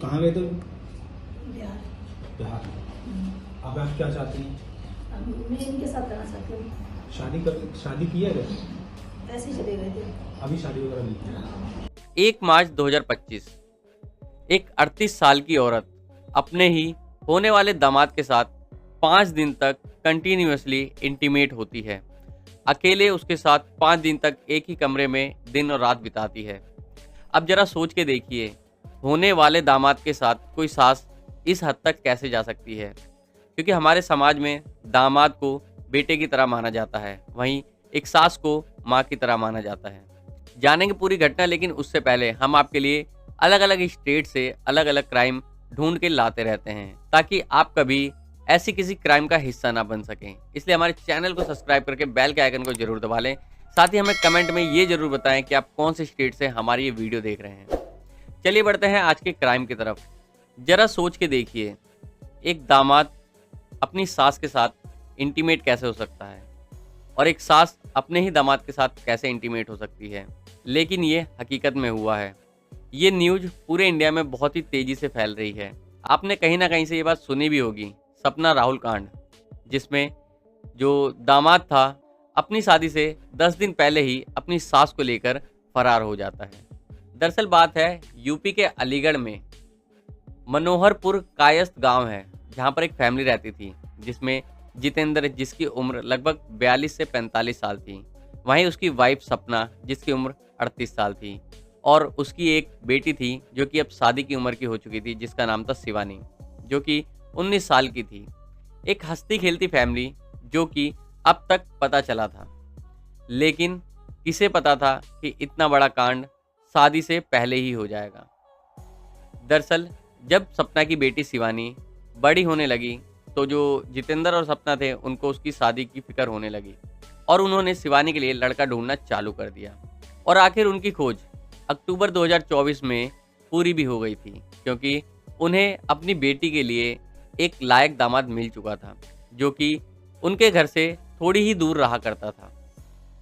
कहाँ गए थे? बिहार। बिहार। अब आप क्या चाहती हैं? अब मैं इनके साथ रहना चाहती हूँ। शादी की है क्या? ऐसे ही चले गए थे। अभी शादी वगैरह नहीं की? हाँ। 1 मार्च 2025 एक 38 साल की औरत अपने ही होने वाले दामाद के साथ 5 दिन तक कंटिन्यूअसली इंटीमेट होती है। अकेले उसके साथ 5 दिन तक एक ही कमरे में दिन और रात बिताती है। अब जरा सोच के देखिए, होने वाले दामाद के साथ कोई सास इस हद तक कैसे जा सकती है? क्योंकि हमारे समाज में दामाद को बेटे की तरह माना जाता है, वहीं एक सास को माँ की तरह माना जाता है। जानेंगे पूरी घटना, लेकिन उससे पहले हम आपके लिए अलग अलग स्टेट से अलग अलग क्राइम ढूंढ के लाते रहते हैं, ताकि आप कभी ऐसी किसी क्राइम का हिस्सा ना बन सकें। इसलिए हमारे चैनल को सब्सक्राइब करके बेल के आइकन को जरूर दबा लें। साथ ही हमें कमेंट में ये जरूर बताएं कि आप कौन से स्टेट से हमारी ये वीडियो देख रहे हैं। चलिए बढ़ते हैं आज के क्राइम की तरफ। जरा सोच के देखिए, एक दामाद अपनी सास के साथ इंटीमेट कैसे हो सकता है, और एक सास अपने ही दामाद के साथ कैसे इंटीमेट हो सकती है। लेकिन ये हकीकत में हुआ है। ये न्यूज़ पूरे इंडिया में बहुत ही तेज़ी से फैल रही है। आपने कहीं ना कहीं से ये बात सुनी भी होगी, सपना राहुल कांड, जिसमें जो दामाद था अपनी शादी से 10 दिन पहले ही अपनी सास को लेकर फरार हो जाता है। दरअसल बात है यूपी के अलीगढ़ में मनोहरपुर कायस्थ गांव है, जहां पर एक फैमिली रहती थी, जिसमें जितेंद्र, जिसकी उम्र लगभग 42 से 45 साल थी, वहीं उसकी वाइफ सपना, जिसकी उम्र 38 साल थी, और उसकी एक बेटी थी जो कि अब शादी की उम्र की हो चुकी थी, जिसका नाम था शिवानी, जो कि 19 साल की थी। एक हंसती खेलती फैमिली, जो कि अब तक पता चला था। लेकिन किसे पता था कि इतना बड़ा कांड शादी से पहले ही हो जाएगा। दरअसल जब सपना की बेटी शिवानी बड़ी होने लगी, तो जो जितेंद्र और सपना थे उनको उसकी शादी की फिक्र होने लगी, और उन्होंने शिवानी के लिए लड़का ढूंढना चालू कर दिया। और आखिर उनकी खोज अक्टूबर 2024 में पूरी भी हो गई थी, क्योंकि उन्हें अपनी बेटी के लिए एक लायक दामाद मिल चुका था, जो कि उनके घर से थोड़ी ही दूर रहा करता था।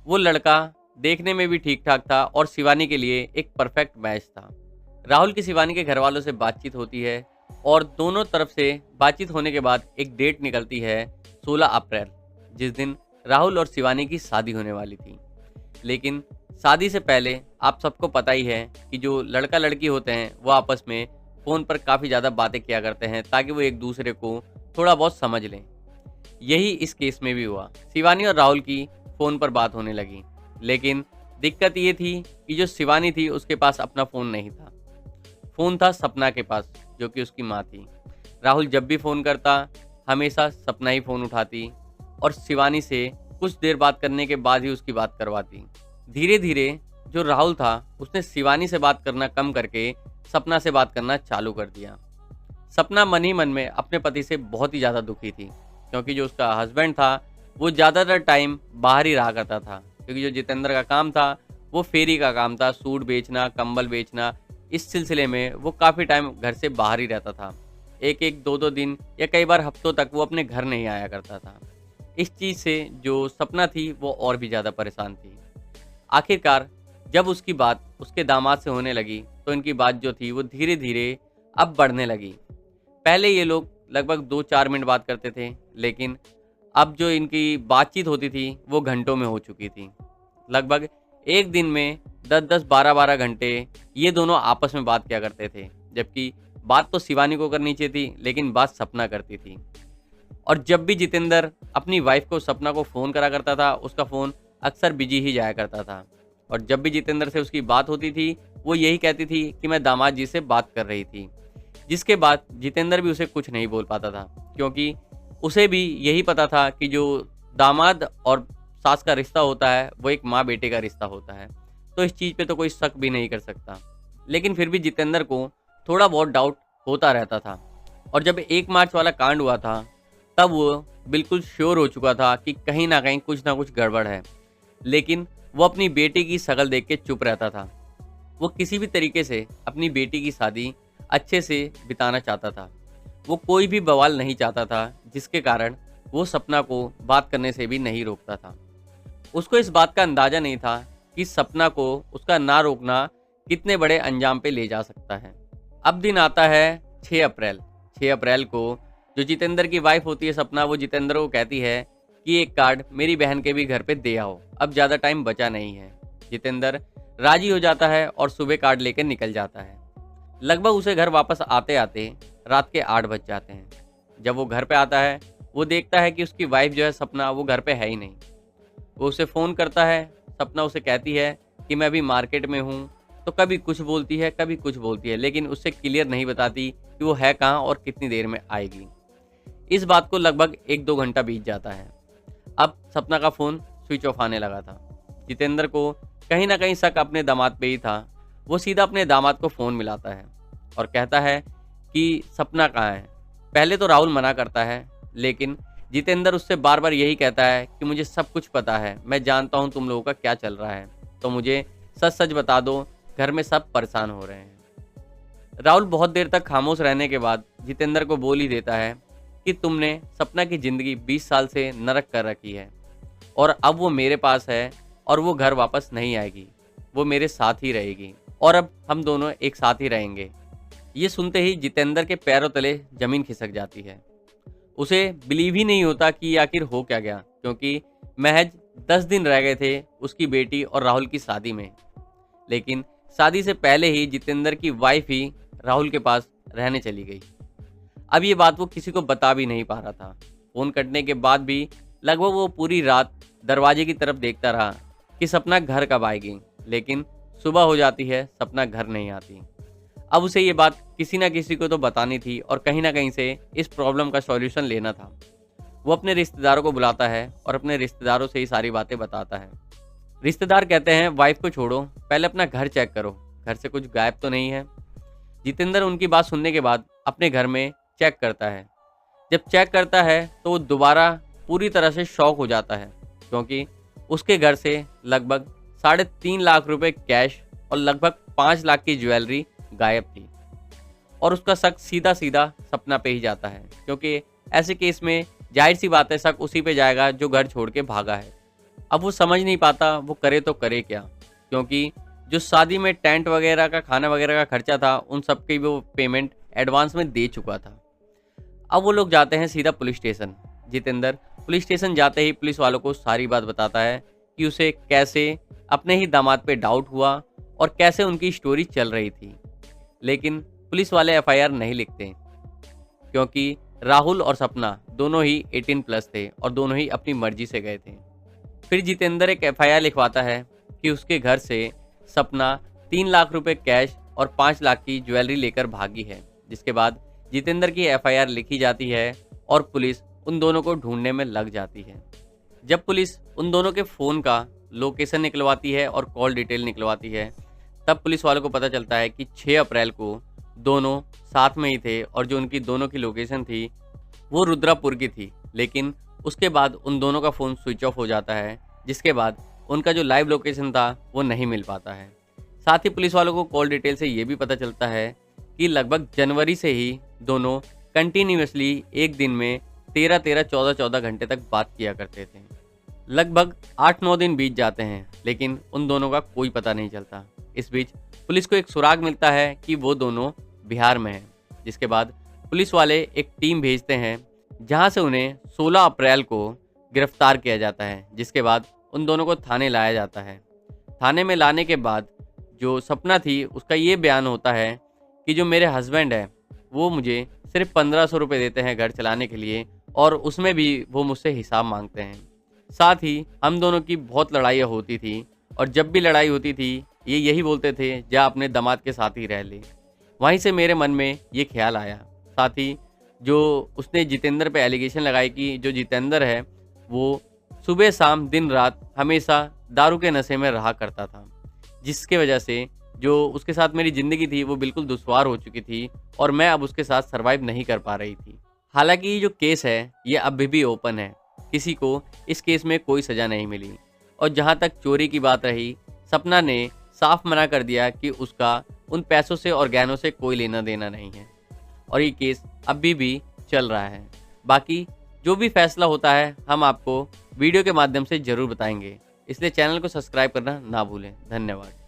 वो लड़का देखने में भी ठीक ठाक था और शिवानी के लिए एक परफेक्ट मैच था। राहुल की शिवानी के घर वालों से बातचीत होती है, और दोनों तरफ से बातचीत होने के बाद एक डेट निकलती है 16 अप्रैल, जिस दिन राहुल और शिवानी की शादी होने वाली थी। लेकिन शादी से पहले आप सबको पता ही है कि जो लड़का लड़की होते हैं वो आपस में फ़ोन पर काफ़ी ज़्यादा बातें किया करते हैं, ताकि वो एक दूसरे को थोड़ा बहुत समझ लें। यही इस केस में भी हुआ। शिवानी और राहुल की फ़ोन पर बात होने लगी, लेकिन दिक्कत ये थी कि जो शिवानी थी उसके पास अपना फ़ोन नहीं था। फ़ोन था सपना के पास, जो कि उसकी माँ थी। राहुल जब भी फ़ोन करता, हमेशा सपना ही फ़ोन उठाती, और शिवानी से कुछ देर बात करने के बाद ही उसकी बात करवाती। धीरे धीरे जो राहुल था उसने शिवानी से बात करना कम करके सपना से बात करना चालू कर दिया। सपना मन ही मन में अपने पति से बहुत ही ज़्यादा दुखी थी, क्योंकि जो उसका हस्बैंड था वो ज़्यादातर टाइम बाहर ही रहा करता था, क्योंकि जो जितेंद्र का काम था वो फेरी का काम था, सूट बेचना, कंबल बेचना। इस सिलसिले में वो काफ़ी टाइम घर से बाहर ही रहता था। एक एक दो दो दिन या कई बार हफ्तों तक वो अपने घर नहीं आया करता था। इस चीज़ से जो सपना थी वो और भी ज़्यादा परेशान थी। आखिरकार जब उसकी बात उसके दामाद से होने लगी, तो इनकी बात जो थी वो धीरे धीरे अब बढ़ने लगी। पहले ये लोग लगभग 2-4 मिनट बात करते थे, लेकिन अब जो इनकी बातचीत होती थी वो घंटों में हो चुकी थी। लगभग एक दिन में 10-10, 12-12 घंटे ये दोनों आपस में बात किया करते थे, जबकि बात तो शिवानी को करनी चाहिए थी, लेकिन बात सपना करती थी। और जब भी जितेंद्र अपनी वाइफ को, सपना को फ़ोन करा करता था, उसका फ़ोन अक्सर बिजी ही जाया करता था। और जब भी जितेंद्र से उसकी बात होती थी, वो यही कहती थी कि मैं दामाद जी से बात कर रही थी, जिसके बाद जितेंद्र भी उसे कुछ नहीं बोल पाता था, क्योंकि उसे भी यही पता था कि जो दामाद और सास का रिश्ता होता है वो एक माँ बेटे का रिश्ता होता है, तो इस चीज़ पे तो कोई शक भी नहीं कर सकता। लेकिन फिर भी जितेंद्र को थोड़ा बहुत डाउट होता रहता था। और जब 1 मार्च वाला कांड हुआ था, तब वो बिल्कुल श्योर हो चुका था कि कहीं ना कुछ गड़बड़ है। लेकिन वो अपनी बेटी की शक्ल देख के चुप रहता था। वो किसी भी तरीके से अपनी बेटी की शादी अच्छे से बिताना चाहता था। वो कोई भी बवाल नहीं चाहता था, जिसके कारण वो सपना को बात करने से भी नहीं रोकता था। उसको इस बात का अंदाज़ा नहीं था कि सपना को उसका ना रोकना कितने बड़े अंजाम पे ले जा सकता है। अब दिन आता है 6 अप्रैल। 6 अप्रैल को जो जितेंद्र की वाइफ होती है सपना, वो जितेंद्र को कहती है कि एक कार्ड मेरी बहन के भी घर पे दे आओ, अब ज़्यादा टाइम बचा नहीं है। जितेंद्र राजी हो जाता है और सुबह कार्ड लेकर निकल जाता है। लगभग उसे घर वापस आते आते रात के 8 बज जाते हैं। जब वो घर पे आता है वो देखता है कि उसकी वाइफ जो है सपना, वो घर पे है ही नहीं। वो उसे फ़ोन करता है। सपना उसे कहती है कि मैं अभी मार्केट में हूँ, तो कभी कुछ बोलती है कभी कुछ बोलती है, लेकिन उससे क्लियर नहीं बताती कि वो है कहाँ और कितनी देर में आएगी। इस बात को लगभग 1-2 घंटा बीत जाता है। अब सपना का फ़ोन स्विच ऑफ आने लगा था। जितेंद्र को कहीं ना कहीं शक अपने दामाद पे ही था। वो सीधा अपने दामाद को फ़ोन मिलाता है और कहता है कि सपना कहाँ है। पहले तो राहुल मना करता है, लेकिन जितेंद्र उससे बार बार यही कहता है कि मुझे सब कुछ पता है, मैं जानता हूँ तुम लोगों का क्या चल रहा है, तो मुझे सच सच बता दो, घर में सब परेशान हो रहे हैं। राहुल बहुत देर तक खामोश रहने के बाद जितेंद्र को बोल ही देता है कि तुमने सपना की ज़िंदगी 20 साल से नरक कर रखी है और अब वो मेरे पास है और वो घर वापस नहीं आएगी, वो मेरे साथ ही रहेगी और अब हम दोनों एक साथ ही रहेंगे। ये सुनते ही जितेंद्र के पैरों तले ज़मीन खिसक जाती है। उसे बिलीव ही नहीं होता कि आखिर हो क्या गया, क्योंकि महज 10 दिन रह गए थे उसकी बेटी और राहुल की शादी में। लेकिन शादी से पहले ही जितेंद्र की वाइफ ही राहुल के पास रहने चली गई। अब ये बात वो किसी को बता भी नहीं पा रहा था। फ़ोन कटने के बाद भी लगभग वो पूरी रात दरवाजे की तरफ देखता रहा कि सपना घर कब आएगी, लेकिन सुबह हो जाती है, सपना घर नहीं आती। अब उसे ये बात किसी ना किसी को तो बतानी थी और कहीं ना कहीं से इस प्रॉब्लम का सॉल्यूशन लेना था। वो अपने रिश्तेदारों को बुलाता है और अपने रिश्तेदारों से ही सारी बातें बताता है। रिश्तेदार कहते हैं वाइफ को छोड़ो, पहले अपना घर चेक करो, घर से कुछ गायब तो नहीं है। जितेंद्र उनकी बात सुनने के बाद अपने घर में चेक करता है। जब चेक करता है तो वो दोबारा पूरी तरह से शॉक हो जाता है, क्योंकि उसके घर से लगभग 3.5 लाख रुपए कैश और लगभग 5 लाख की ज्वेलरी गायब थी। और उसका शक सीधा सीधा सपना पे ही जाता है, क्योंकि ऐसे केस में जाहिर सी बात है शक उसी पे जाएगा जो घर छोड़ के भागा है। अब वो समझ नहीं पाता वो करे तो करे क्या, क्योंकि जो शादी में टेंट वगैरह का, खाना वगैरह का खर्चा था, उन सब की वो पेमेंट एडवांस में दे चुका था। अब वो लोग जाते हैं सीधा police station. Jitendra police station जाते ही पुलिस वालों को सारी बात बताता है कि उसे कैसे अपने ही दामाद पे डाउट हुआ और कैसे उनकी स्टोरी चल रही थी। लेकिन पुलिस वाले एफआईआर नहीं लिखते, क्योंकि राहुल और सपना दोनों ही 18+ थे और दोनों ही अपनी मर्जी से गए थे। फिर जितेंद्र एक एफआईआर लिखवाता है कि उसके घर से सपना 3 लाख रुपए कैश और 5 लाख की ज्वेलरी लेकर भागी है। जिसके बाद जितेंद्र की एफआईआर लिखी जाती है और पुलिस उन दोनों को ढूंढने में लग जाती है। जब पुलिस उन दोनों के फ़ोन का लोकेशन निकलवाती है और कॉल डिटेल निकलवाती है, तब पुलिस वालों को पता चलता है कि 6 अप्रैल को दोनों साथ में ही थे और जो उनकी दोनों की लोकेशन थी वो रुद्रापुर की थी। लेकिन उसके बाद उन दोनों का फ़ोन स्विच ऑफ हो जाता है, जिसके बाद उनका जो लाइव लोकेशन था वो नहीं मिल पाता है। साथ ही पुलिस वालों को कॉल डिटेल से ये भी पता चलता है कि लगभग जनवरी से ही दोनों कंटिन्यूसली एक दिन में 13-13, 14-14 घंटे तक बात किया करते थे। लगभग 8-9 दिन बीत जाते हैं, लेकिन उन दोनों का कोई पता नहीं चलता। इस बीच पुलिस को एक सुराग मिलता है कि वो दोनों बिहार में हैं। जिसके बाद पुलिस वाले एक टीम भेजते हैं, जहां से उन्हें 16 अप्रैल को गिरफ्तार किया जाता है। जिसके बाद उन दोनों को थाने लाया जाता है। थाने में लाने के बाद जो सपना थी उसका ये बयान होता है कि जो मेरे हस्बैंड है वो मुझे सिर्फ 1500 रुपये देते हैं घर चलाने के लिए, और उसमें भी वो मुझसे हिसाब मांगते हैं। साथ ही हम दोनों की बहुत लड़ाइयाँ होती थी और जब भी लड़ाई होती थी ये यही बोलते थे जा अपने दामाद के साथ ही रह ले। वहीं से मेरे मन में ये ख्याल आया। साथ ही जो उसने जितेंद्र पे एलिगेशन लगाई कि जो जितेंद्र है वो सुबह शाम दिन रात हमेशा दारू के नशे में रहा करता था, जिसके वजह से जो उसके साथ मेरी ज़िंदगी थी वो बिल्कुल दुश्वार हो चुकी थी और मैं अब उसके साथ सर्वाइव नहीं कर पा रही थी। हालांकि ये जो केस है ये अभी भी ओपन है, किसी को इस केस में कोई सज़ा नहीं मिली। और जहाँ तक चोरी की बात रही, सपना ने साफ मना कर दिया कि उसका उन पैसों से और गहनों से कोई लेना देना नहीं है और ये केस अभी भी चल रहा है। बाकी जो भी फैसला होता है हम आपको वीडियो के माध्यम से ज़रूर बताएंगे, इसलिए चैनल को सब्सक्राइब करना ना भूलें। धन्यवाद।